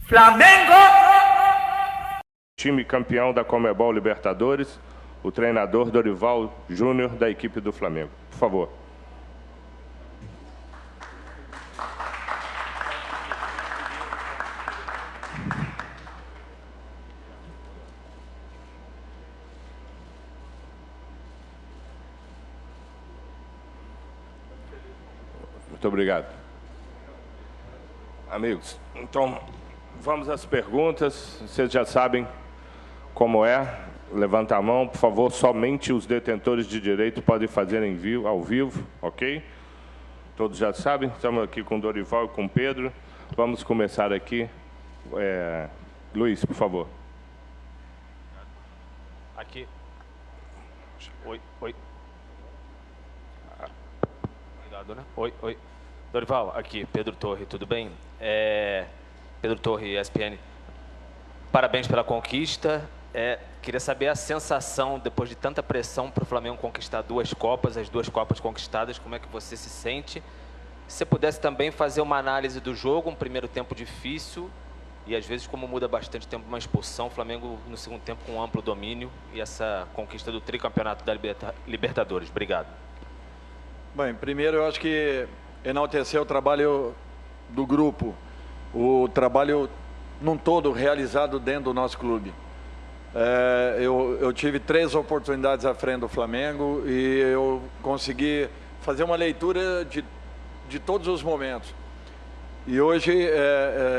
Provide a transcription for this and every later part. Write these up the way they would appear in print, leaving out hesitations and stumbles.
Flamengo! Time campeão da Conmebol Libertadores, o treinador Dorival Júnior, da equipe do Flamengo. Por favor. Muito obrigado. Amigos, então vamos às perguntas. Vocês já sabem como é. Levanta a mão, por favor. Somente os detentores de direito podem fazer ao vivo, ok? Todos já sabem. Estamos aqui com o Dorival e com o Pedro. Vamos começar aqui. Luiz, por favor. Aqui. Oi. Obrigado, né? Oi. Dorival, aqui, Pedro Torre, tudo bem? Pedro Torre, ESPN. Parabéns pela conquista. Queria saber a sensação, depois de tanta pressão para o Flamengo conquistar as duas Copas conquistadas, como é que você se sente? Se você pudesse também fazer uma análise do jogo, um primeiro tempo difícil, e às vezes como muda bastante tempo uma expulsão, o Flamengo no segundo tempo com amplo domínio e essa conquista do tricampeonato da Libertadores. Obrigado. Bem, primeiro eu acho que enaltecer o trabalho do grupo, o trabalho num todo realizado dentro do nosso clube. Eu tive 3 oportunidades à frente do Flamengo e eu consegui fazer uma leitura de todos os momentos. E hoje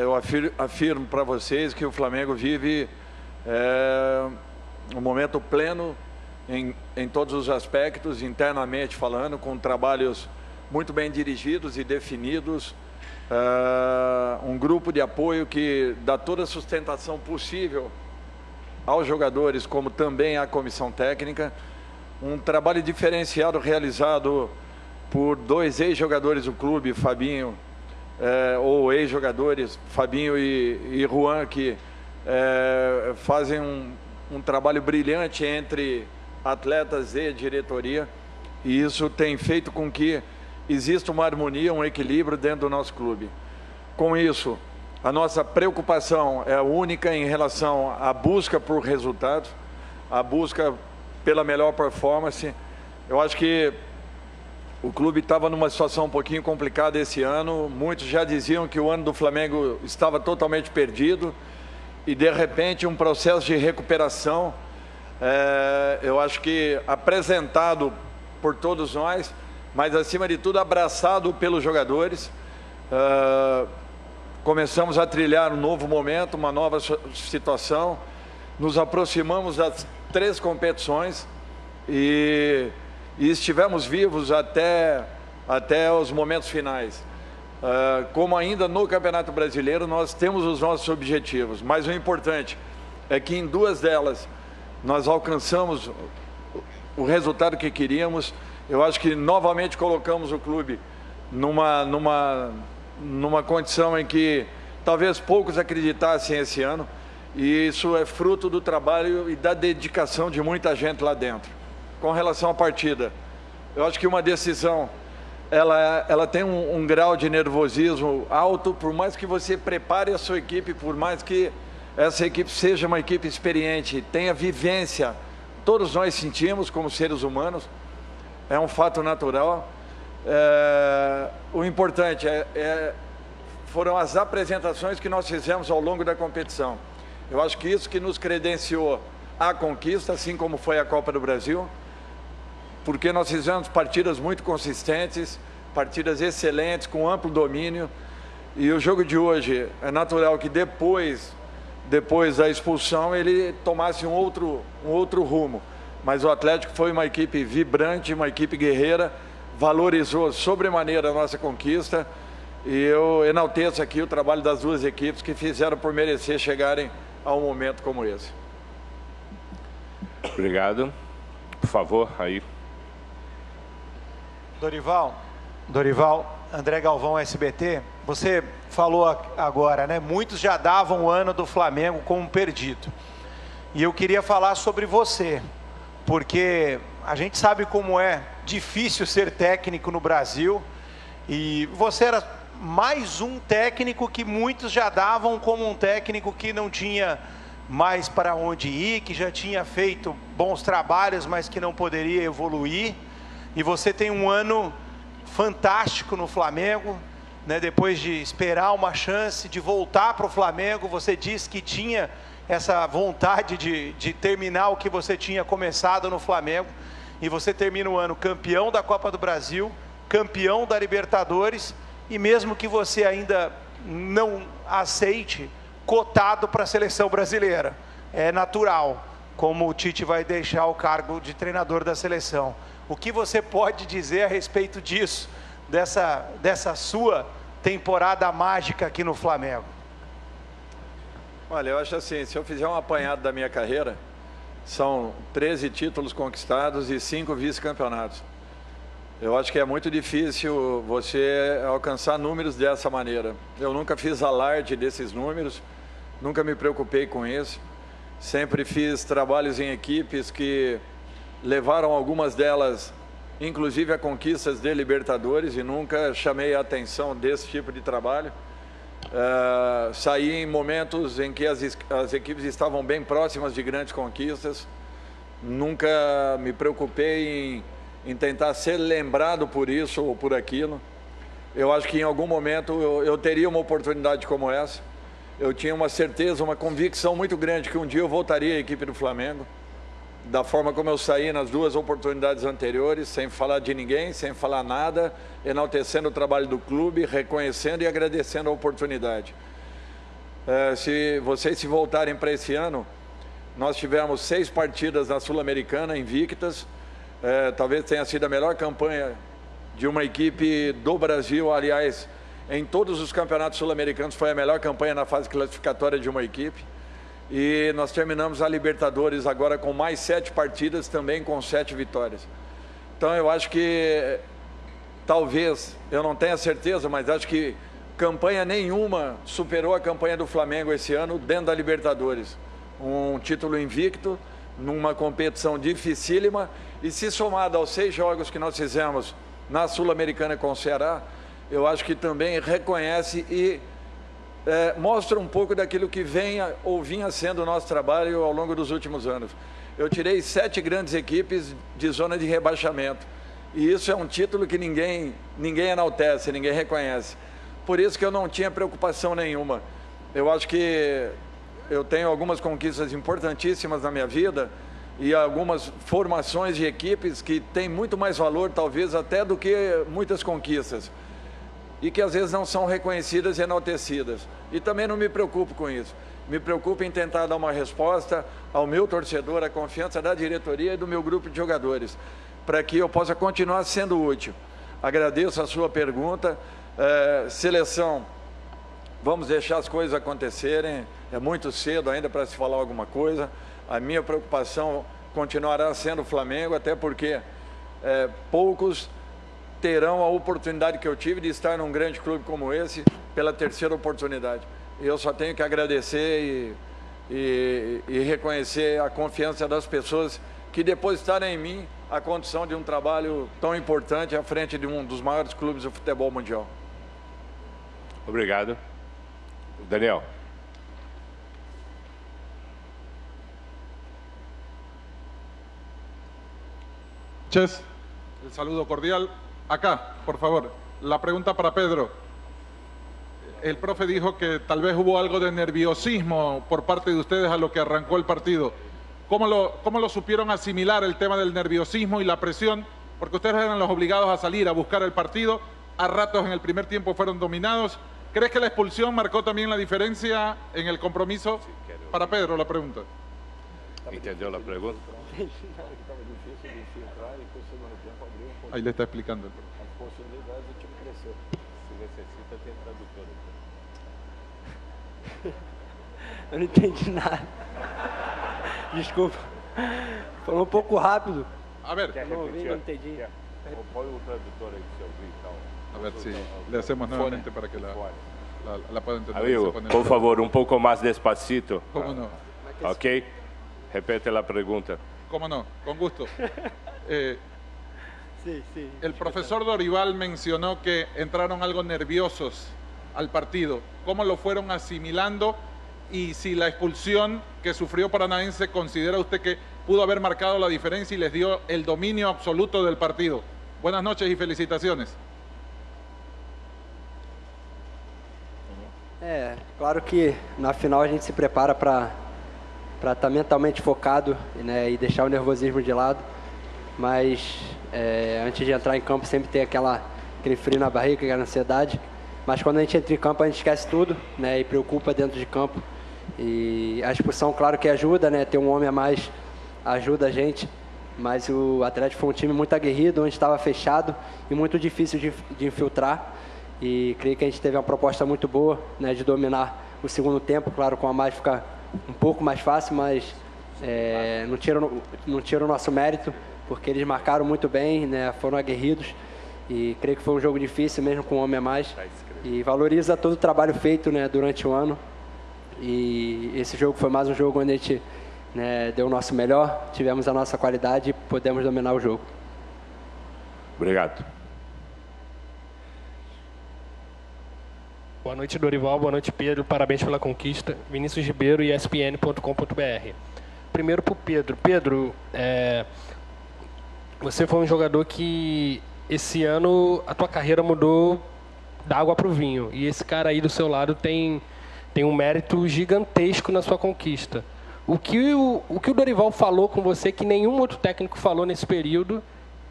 eu afirmo para vocês que o Flamengo vive um momento pleno em todos os aspectos, internamente falando, com trabalhos muito bem dirigidos e definidos, um grupo de apoio que dá toda a sustentação possível aos jogadores, como também à comissão técnica, um trabalho diferenciado realizado por 2 ex-jogadores do clube, Fabinho, ou ex-jogadores, Fabinho e Juan, que fazem um trabalho brilhante entre atletas e diretoria, e isso tem feito com que exista uma harmonia, um equilíbrio dentro do nosso clube. Com isso, a nossa preocupação é única em relação à busca por resultados, a busca pela melhor performance. Eu acho que o clube estava numa situação um pouquinho complicada esse ano. Muitos já diziam que o ano do Flamengo estava totalmente perdido e, de repente, um processo de recuperação, eu acho que apresentado por todos nós, mas, acima de tudo, abraçado pelos jogadores. Começamos a trilhar um novo momento, uma nova situação. Nos aproximamos das 3 competições e estivemos vivos até os momentos finais. Como ainda no Campeonato Brasileiro, nós temos os nossos objetivos, mas o importante é que em 2 delas nós alcançamos o resultado que queríamos. Eu acho que novamente colocamos o clube numa condição em que talvez poucos acreditassem esse ano, e isso é fruto do trabalho e da dedicação de muita gente lá dentro. Com relação à partida, eu acho que uma decisão, ela tem um grau de nervosismo alto, por mais que você prepare a sua equipe, por mais que essa equipe seja uma equipe experiente, tenha vivência, todos nós sentimos como seres humanos, é um fato natural. O importante foram as apresentações que nós fizemos ao longo da competição. Eu acho que isso que nos credenciou à conquista, assim como foi a Copa do Brasil, porque nós fizemos partidas muito consistentes, partidas excelentes, com amplo domínio, e o jogo de hoje é natural que depois da expulsão ele tomasse um outro rumo, mas o Atlético foi uma equipe vibrante, uma equipe guerreira, valorizou sobremaneira a nossa conquista, e eu enalteço aqui o trabalho das 2 equipes que fizeram por merecer chegarem a um momento como esse. Obrigado. Por favor, aí. Dorival, André Galvão, SBT, você falou agora, né? Muitos já davam o ano do Flamengo como perdido. E eu queria falar sobre você, porque a gente sabe como é difícil ser técnico no Brasil, e você era mais um técnico que muitos já davam como um técnico que não tinha mais para onde ir, que já tinha feito bons trabalhos, mas que não poderia evoluir. E você tem um ano fantástico no Flamengo, né? Depois de esperar uma chance de voltar para o Flamengo, você disse que tinha essa vontade de terminar o que você tinha começado no Flamengo, e você termina o ano campeão da Copa do Brasil, campeão da Libertadores, e mesmo que você ainda não aceite, cotado para a seleção brasileira. É natural, como o Tite vai deixar o cargo de treinador da seleção. O que você pode dizer a respeito disso, dessa sua temporada mágica aqui no Flamengo? Olha, eu acho assim, se eu fizer um apanhado da minha carreira, são 13 títulos conquistados e 5 vice-campeonatos. Eu acho que é muito difícil você alcançar números dessa maneira. Eu nunca fiz alarde desses números, nunca me preocupei com isso. Sempre fiz trabalhos em equipes que levaram algumas delas, inclusive a conquistas de Libertadores, e nunca chamei a atenção desse tipo de trabalho. Saí em momentos em que as equipes estavam bem próximas de grandes conquistas. Nunca me preocupei em tentar ser lembrado por isso ou por aquilo. Eu acho que em algum momento eu teria uma oportunidade como essa. Eu tinha uma certeza, uma convicção muito grande que um dia eu voltaria à equipe do Flamengo, da forma como eu saí nas 2 oportunidades anteriores, sem falar de ninguém, sem falar nada, enaltecendo o trabalho do clube, reconhecendo e agradecendo a oportunidade. Se vocês se voltarem para esse ano, nós tivemos 6 partidas na Sul-Americana invictas. Talvez tenha sido a melhor campanha de uma equipe do Brasil. Aliás, em todos os campeonatos sul-americanos foi a melhor campanha na fase classificatória de uma equipe. E nós terminamos a Libertadores agora com mais 7 partidas, também com 7 vitórias. Então eu acho que, talvez, eu não tenha certeza, mas acho que campanha nenhuma superou a campanha do Flamengo esse ano dentro da Libertadores. Um título invicto, numa competição dificílima, e se somado aos 6 jogos que nós fizemos na Sul-Americana com o Ceará, eu acho que também reconhece e mostra um pouco daquilo que vinha sendo o nosso trabalho ao longo dos últimos anos. Eu tirei 7 grandes equipes de zona de rebaixamento, e isso é um título que ninguém enaltece, ninguém reconhece. Por isso que eu não tinha preocupação nenhuma. Eu acho que eu tenho algumas conquistas importantíssimas na minha vida e algumas formações de equipes que têm muito mais valor, talvez, até do que muitas conquistas, e que às vezes não são reconhecidas e enaltecidas. E também não me preocupo com isso. Me preocupo em tentar dar uma resposta ao meu torcedor, à confiança da diretoria e do meu grupo de jogadores, para que eu possa continuar sendo útil. Agradeço a sua pergunta. Seleção, vamos deixar as coisas acontecerem. É muito cedo ainda para se falar alguma coisa. A minha preocupação continuará sendo o Flamengo, até porque poucos terão a oportunidade que eu tive de estar num grande clube como esse pela 3ª oportunidade. Eu só tenho que agradecer e reconhecer a confiança das pessoas que depositaram em mim a condição de um trabalho tão importante à frente de um dos maiores clubes do futebol mundial. Obrigado. Daniel. Ches, el saludo cordial. Acá, por favor, la pregunta para Pedro. El profe dijo que tal vez hubo algo de nerviosismo por parte de ustedes a lo que arrancó el partido. ¿Cómo lo supieron asimilar el tema del nerviosismo y la presión? Porque ustedes eran los obligados a salir a buscar el partido. A ratos en el primer tiempo fueron dominados. ¿Crees que la expulsión marcó también la diferencia en el compromiso? Para Pedro, la pregunta. ¿Entendió la pregunta? Ahí le está explicando. Eu não entendi nada. Desculpa. Falou um pouco rápido. A ver, Não ouvi, não entendi. Põe o tradutor aí que você ouviu, então. a ver si le hacemos nuevamente para que la pueda entender. Amigo, por favor, un poco más despacito. ¿Cómo no? Ok. Repete la pregunta. ¿Cómo no? Con gusto. Sí, sí. El profesor Dorival mencionó que entraron algo nerviosos al partido. ¿Cómo lo fueron asimilando? Y si la expulsión que sufrió Paranaense, ¿considera usted que pudo haber marcado la diferencia y les dio el dominio absoluto del partido? Buenas noches y felicitaciones. Claro que na final a gente se prepara para estar mentalmente focado, né, e deixar o nervosismo de lado. Mas antes de entrar em campo sempre tem aquele frio na barriga, aquela ansiedade. Mas quando a gente entra em campo a gente esquece tudo, né, e preocupa dentro de campo. E a expulsão, claro que ajuda, né, ter um homem a mais ajuda a gente. Mas o Atlético foi um time muito aguerrido, onde estava fechado e muito difícil de infiltrar. E creio que a gente teve uma proposta muito boa, né, de dominar o segundo tempo. Claro, com a mais fica um pouco mais fácil, mas não tira o nosso mérito, porque eles marcaram muito bem, né, foram aguerridos. E creio que foi um jogo difícil, mesmo com um homem a mais. E valoriza todo o trabalho feito, né, durante o ano. E esse jogo foi mais um jogo onde a gente, né, deu o nosso melhor, tivemos a nossa qualidade e pudemos dominar o jogo. Obrigado. Boa noite, Dorival. Boa noite, Pedro. Parabéns pela conquista. Vinícius Ribeiro, ESPN.com.br. Primeiro para o Pedro. Pedro, você foi um jogador que esse ano a tua carreira mudou da água para o vinho. E esse cara aí do seu lado tem um mérito gigantesco na sua conquista. O que o Dorival falou com você que nenhum outro técnico falou nesse período,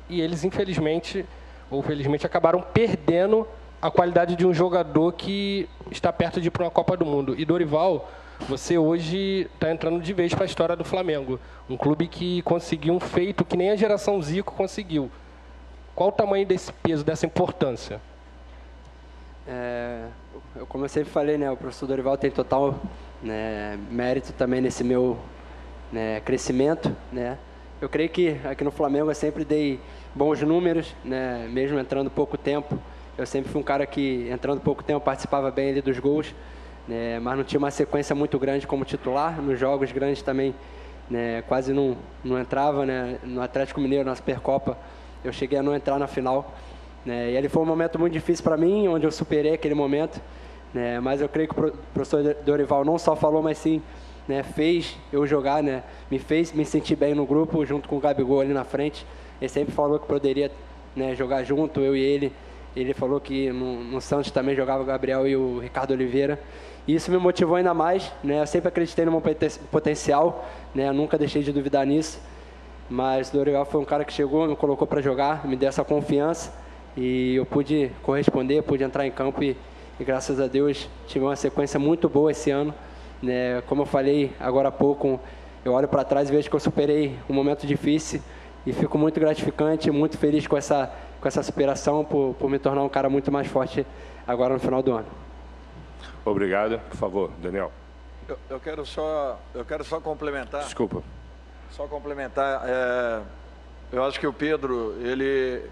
e eles infelizmente ou felizmente acabaram perdendo a qualidade de um jogador que está perto de ir para uma Copa do Mundo. E Dorival, você hoje está entrando de vez para a história do Flamengo. Um clube que conseguiu um feito que nem a geração Zico conseguiu. Qual o tamanho desse peso, dessa importância? Como eu sempre falei, né, o professor Dorival tem total, né, mérito também nesse meu, né, crescimento, né. Eu creio que aqui no Flamengo eu sempre dei bons números, né, mesmo entrando pouco tempo. Eu sempre fui um cara que, entrando pouco tempo, participava bem ali dos gols, né, mas não tinha uma sequência muito grande como titular. Nos jogos grandes também, né, quase não entrava, né. No Atlético Mineiro, na Supercopa, eu cheguei a não entrar na final, né, e ele foi um momento muito difícil para mim, onde eu superei aquele momento, né, mas eu creio que o professor Dorival não só falou, mas sim, né, fez eu jogar, né, me fez me sentir bem no grupo, junto com o Gabigol ali na frente. Ele sempre falou que poderia, né, jogar junto, eu e ele. Ele falou que no Santos também jogava o Gabriel e o Ricardo Oliveira. E isso me motivou ainda mais, né? Eu sempre acreditei no meu potencial, né? Eu nunca deixei de duvidar nisso. Mas o Dorival foi um cara que chegou, me colocou para jogar, me deu essa confiança. E eu pude corresponder, pude entrar em campo e graças a Deus tive uma sequência muito boa esse ano, né? Como eu falei agora há pouco, eu olho para trás e vejo que eu superei um momento difícil e fico muito gratificante, muito feliz com essa superação, por me tornar um cara muito mais forte agora no final do ano. Obrigado. Por favor, Daniel. Eu quero só complementar. Desculpa. Só complementar. Eu acho que o Pedro, ele,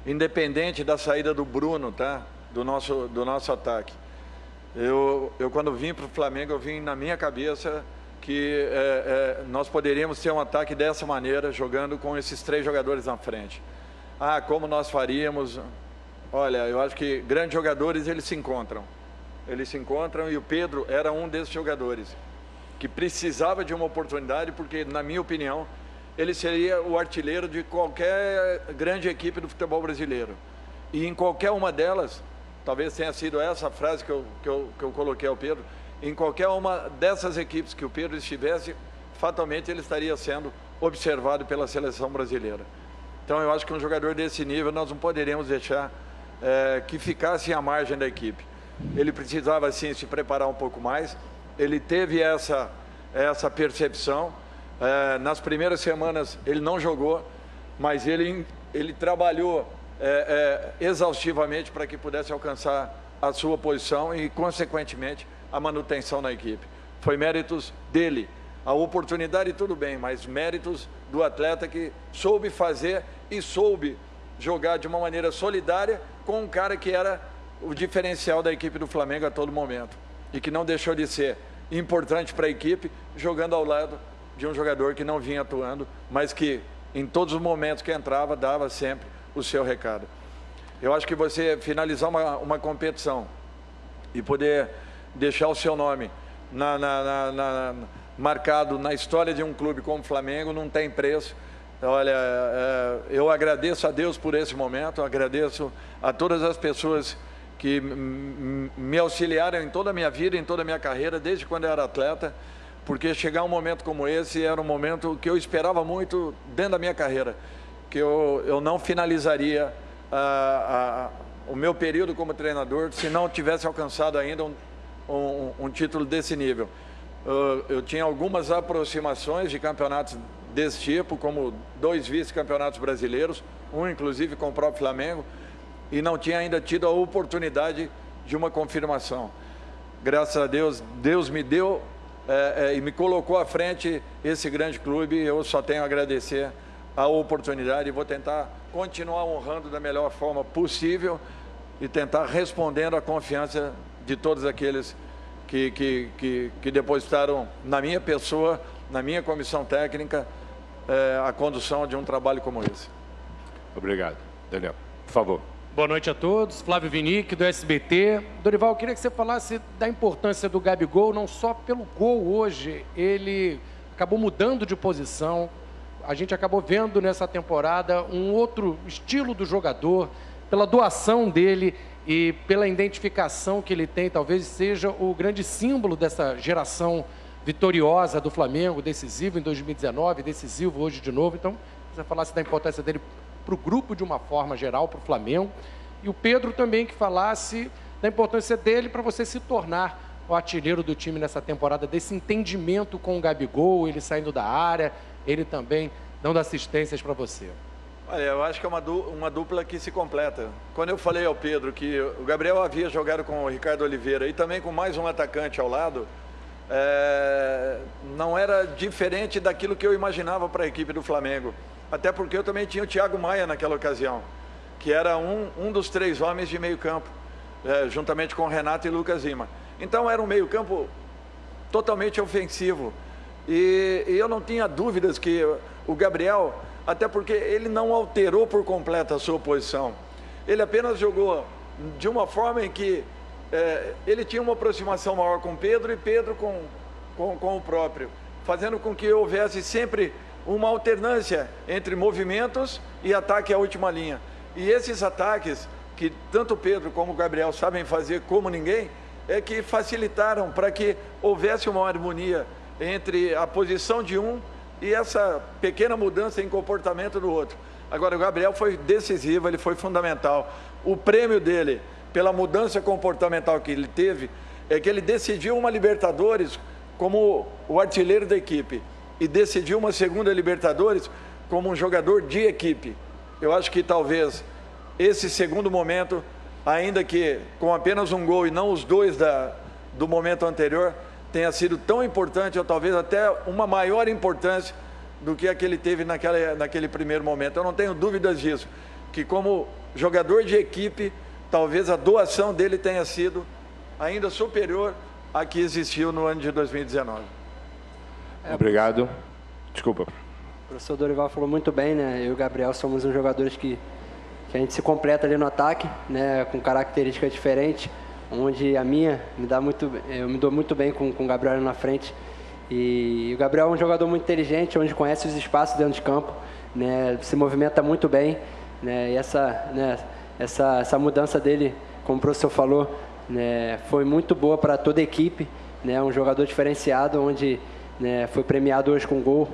independente da saída do Bruno, tá? Do nosso ataque. Eu quando vim para o Flamengo, eu vim na minha cabeça que nós poderíamos ter um ataque dessa maneira, jogando com esses 3 jogadores na frente. Como nós faríamos? Olha, eu acho que grandes jogadores, eles se encontram. Eles se encontram e o Pedro era um desses jogadores que precisava de uma oportunidade, porque, na minha opinião, ele seria o artilheiro de qualquer grande equipe do futebol brasileiro. E em qualquer uma delas, talvez tenha sido essa a frase que eu coloquei ao Pedro, em qualquer uma dessas equipes que o Pedro estivesse, fatalmente ele estaria sendo observado pela seleção brasileira. Então, eu acho que um jogador desse nível nós não poderíamos deixar que ficasse à margem da equipe. Ele precisava, sim, se preparar um pouco mais. Ele teve essa percepção. Nas primeiras semanas, ele não jogou, mas ele trabalhou exaustivamente para que pudesse alcançar a sua posição e, consequentemente, a manutenção na equipe. Foi méritos dele. A oportunidade, tudo bem, mas méritos do atleta que soube fazer e soube jogar de uma maneira solidária com um cara que era o diferencial da equipe do Flamengo a todo momento e que não deixou de ser importante para a equipe, jogando ao lado de um jogador que não vinha atuando, mas que em todos os momentos que entrava, dava sempre o seu recado. Eu acho que você finalizar uma competição e poder deixar o seu nome marcado na história de um clube como o Flamengo não tem preço. Olha, eu agradeço a Deus por esse momento, agradeço a todas as pessoas que me auxiliaram em toda a minha vida, em toda a minha carreira, desde quando eu era atleta, porque chegar um momento como esse era um momento que eu esperava muito dentro da minha carreira, que eu não finalizaria o meu período como treinador se não tivesse alcançado ainda um título desse nível. Eu tinha algumas aproximações de campeonatos desse tipo, como 2 vice-campeonatos brasileiros, um inclusive com o próprio Flamengo, e não tinha ainda tido a oportunidade de uma confirmação. Graças a Deus, Deus me deu e me colocou à frente esse grande clube. Eu só tenho a agradecer a oportunidade e vou tentar continuar honrando da melhor forma possível e tentar respondendo à confiança de todos aqueles que depositaram na minha pessoa, na minha comissão técnica, a condução de um trabalho como esse. Obrigado. Daniel, por favor. Boa noite a todos. Flávio Vinick, do SBT. Dorival, eu queria que você falasse da importância do Gabigol, não só pelo gol hoje. Ele acabou mudando de posição. A gente acabou vendo nessa temporada um outro estilo do jogador, pela doação dele e pela identificação que ele tem, talvez seja o grande símbolo dessa geração vitoriosa do Flamengo, decisivo em 2019, decisivo hoje de novo. Então, você falasse da importância dele para o grupo de uma forma geral, para o Flamengo. E o Pedro também que falasse da importância dele para você se tornar o artilheiro do time nessa temporada, desse entendimento com o Gabigol, ele saindo da área, ele também dando assistências para você. Olha, eu acho que é uma dupla que se completa. Quando eu falei ao Pedro que o Gabriel havia jogado com o Ricardo Oliveira e também com mais um atacante ao lado, não era diferente daquilo que eu imaginava para a equipe do Flamengo. Até porque eu também tinha o Thiago Maia naquela ocasião, que era um dos 3 homens de meio campo, juntamente com Renato e Lucas Lima. Então era um meio campo totalmente ofensivo. E eu não tinha dúvidas que o Gabriel, até porque ele não alterou por completo a sua posição. Ele apenas jogou de uma forma em que ele tinha uma aproximação maior com Pedro e Pedro com o próprio, fazendo com que houvesse sempre uma alternância entre movimentos e ataque à última linha. E esses ataques, que tanto o Pedro como o Gabriel sabem fazer como ninguém, que facilitaram para que houvesse uma harmonia entre a posição de um e essa pequena mudança em comportamento do outro. Agora, o Gabriel foi decisivo, ele foi fundamental. O prêmio dele, pela mudança comportamental que ele teve, é que ele decidiu uma Libertadores como o artilheiro da equipe e decidiu uma segunda Libertadores como um jogador de equipe. Eu acho que talvez esse segundo momento, ainda que com apenas um gol e não os 2 do momento anterior, tenha sido tão importante, ou talvez até uma maior importância do que aquele teve naquele primeiro momento. Eu não tenho dúvidas disso, que como jogador de equipe, talvez a doação dele tenha sido ainda superior à que existiu no ano de 2019. Obrigado. Desculpa. O professor Dorival falou muito bem, né? Eu e o Gabriel somos uns jogadores que a gente se completa ali no ataque, né? Com características diferentes, onde a minha eu me dou muito bem com o Gabriel ali na frente. E o Gabriel é um jogador muito inteligente, onde conhece os espaços dentro de campo, né? Se movimenta muito bem, né? E essa mudança dele, como o professor falou, né? Foi muito boa para toda a equipe, né? Um jogador diferenciado, onde, né, foi premiado hoje com um gol,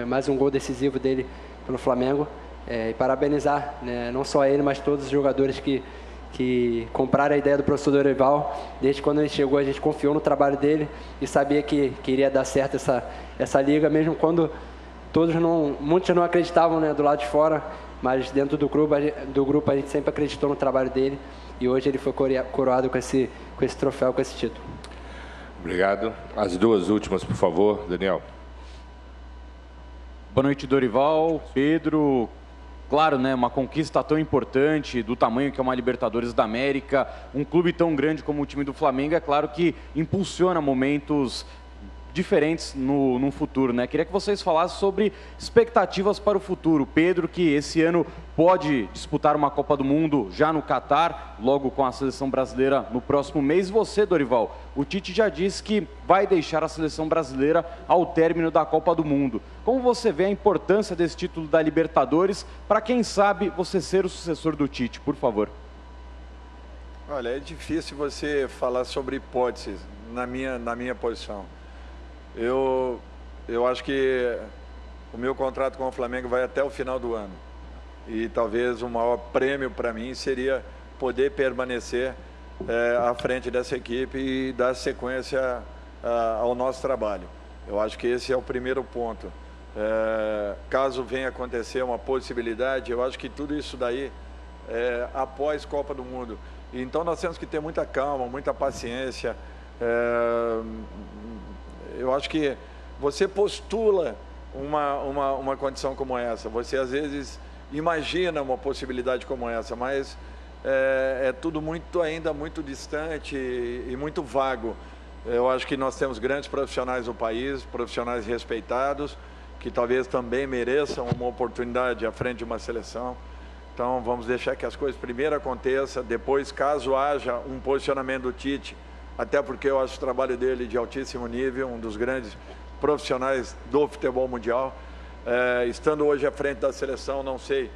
mais um gol decisivo dele pelo Flamengo. E parabenizar, né, não só ele, mas todos os jogadores que compraram a ideia do professor Dorival. Desde quando ele chegou, a gente confiou no trabalho dele e sabia que iria dar certo essa liga, mesmo quando muitos não acreditavam, né, do lado de fora, mas dentro do grupo a gente sempre acreditou no trabalho dele e hoje ele foi coroado com esse troféu, com esse título. Obrigado. As 2 últimas, por favor, Daniel. Boa noite, Dorival, Pedro. Claro, né, uma conquista tão importante, do tamanho que é uma Libertadores da América, um clube tão grande como o time do Flamengo, é claro que impulsiona momentos diferentes no futuro, né? Queria que vocês falassem sobre expectativas para o futuro. Pedro, que esse ano pode disputar uma Copa do Mundo já no Catar, logo com a seleção brasileira no próximo mês. Você, Dorival, o Tite já disse que vai deixar a seleção brasileira ao término da Copa do Mundo. Como você vê a importância desse título da Libertadores para, quem sabe, você ser o sucessor do Tite, por favor? Olha, é difícil você falar sobre hipóteses na minha posição. Eu acho que o meu contrato com o Flamengo vai até o final do ano. E talvez o maior prêmio para mim seria poder permanecer à frente dessa equipe e dar sequência ao nosso trabalho. Eu acho que esse é o primeiro ponto. Caso venha acontecer uma possibilidade, eu acho que tudo isso daí após Copa do Mundo. Então nós temos que ter muita calma, muita paciência. Eu acho que você postula uma condição como essa, você às vezes imagina uma possibilidade como essa, mas é tudo ainda muito distante e muito vago. Eu acho que nós temos grandes profissionais no país, profissionais respeitados, que talvez também mereçam uma oportunidade à frente de uma seleção. Então vamos deixar que as coisas primeiro aconteçam, depois, caso haja um posicionamento do Tite, até porque eu acho o trabalho dele de altíssimo nível, um dos grandes profissionais do futebol mundial. Estando hoje à frente da seleção, não sei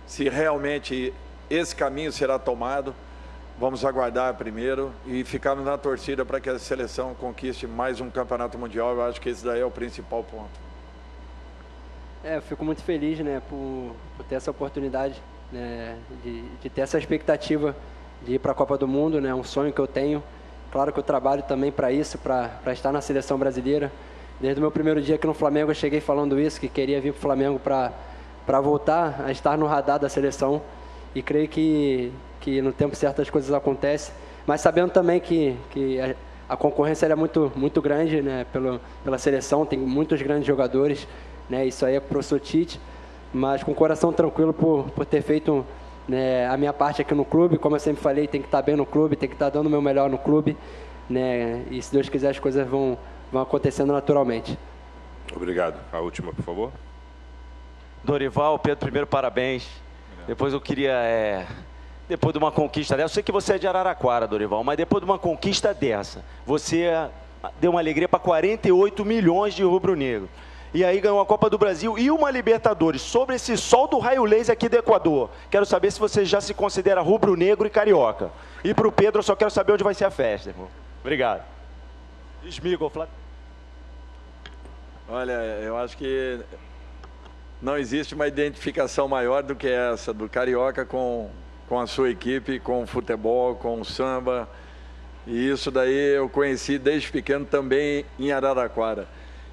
se realmente esse caminho será tomado. Vamos aguardar primeiro e ficarmos na torcida para que a seleção conquiste mais um campeonato mundial. Eu acho que esse daí é o principal ponto. Eu fico muito feliz, né, por ter essa oportunidade, né, de ter essa expectativa de ir para a Copa do Mundo, né, um sonho que eu tenho. Claro que eu trabalho também para isso, para estar na seleção brasileira. Desde o meu primeiro dia aqui no Flamengo, eu cheguei falando isso, que queria vir para o Flamengo para voltar a estar no radar da seleção. E creio que no tempo certo as coisas acontecem. Mas sabendo também que a concorrência é muito grande, né, pela seleção, tem muitos grandes jogadores, né, isso aí é para o professor Tite. Mas com o coração tranquilo por ter feito, né, a minha parte aqui no clube. Como eu sempre falei, tem que estar bem no clube, tem que estar dando o meu melhor no clube, né, e se Deus quiser as coisas vão acontecendo naturalmente. Obrigado. A última, por favor. Dorival, Pedro, primeiro parabéns. Depois eu queria, depois de uma conquista dessa, eu sei que você é de Araraquara, Dorival, mas depois de uma conquista dessa, você deu uma alegria para 48 milhões de rubro-negro. E aí ganhou a Copa do Brasil e uma Libertadores, sobre esse sol do raio laser aqui do Equador. Quero saber se você já se considera rubro-negro e carioca. E para o Pedro, eu só quero saber onde vai ser a festa, irmão. Obrigado. Esmigo, Flávio. Olha, eu acho que não existe uma identificação maior do que essa, do carioca com a sua equipe, com o futebol, com o samba. E isso daí eu conheci desde pequeno também em Araraquara.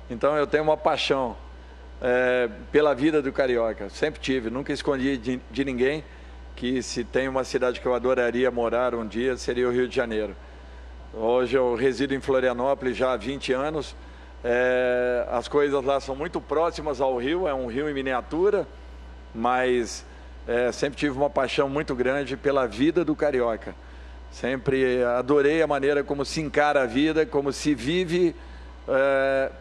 Então eu tenho uma paixão pela vida do carioca, sempre tive, nunca escondi de ninguém que se tem uma cidade que eu adoraria morar um dia, seria o Rio de Janeiro. Hoje eu resido em Florianópolis já há 20 anos, as coisas lá são muito próximas ao rio, é um rio em miniatura, mas sempre tive uma paixão muito grande pela vida do carioca. Sempre adorei a maneira como se encara a vida, como se vive,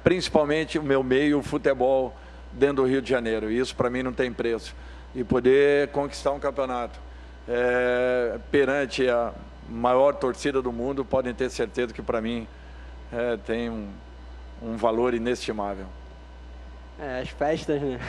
principalmente o meu meio, o futebol, dentro do Rio de Janeiro. E isso para mim não tem preço. E poder conquistar um campeonato perante a maior torcida do mundo, podem ter certeza que para mim tem um valor inestimável. As festas, né?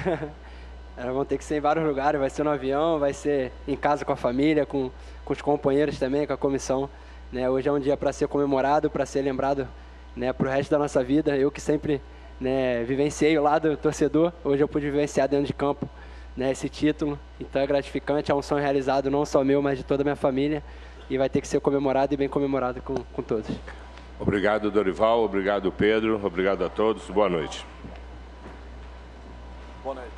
Elas vão ter que ser em vários lugares, vai ser no avião, vai ser em casa com a família, com os companheiros também, com a comissão. Né? Hoje é um dia para ser comemorado, para ser lembrado, né, para o resto da nossa vida. Eu que sempre, né, vivenciei o lado torcedor, hoje eu pude vivenciar dentro de campo, né, esse título. Então é gratificante, é um sonho realizado não só meu, mas de toda a minha família. E vai ter que ser comemorado e bem comemorado com todos. Obrigado, Dorival. Obrigado, Pedro. Obrigado a todos. Boa noite. Boa noite.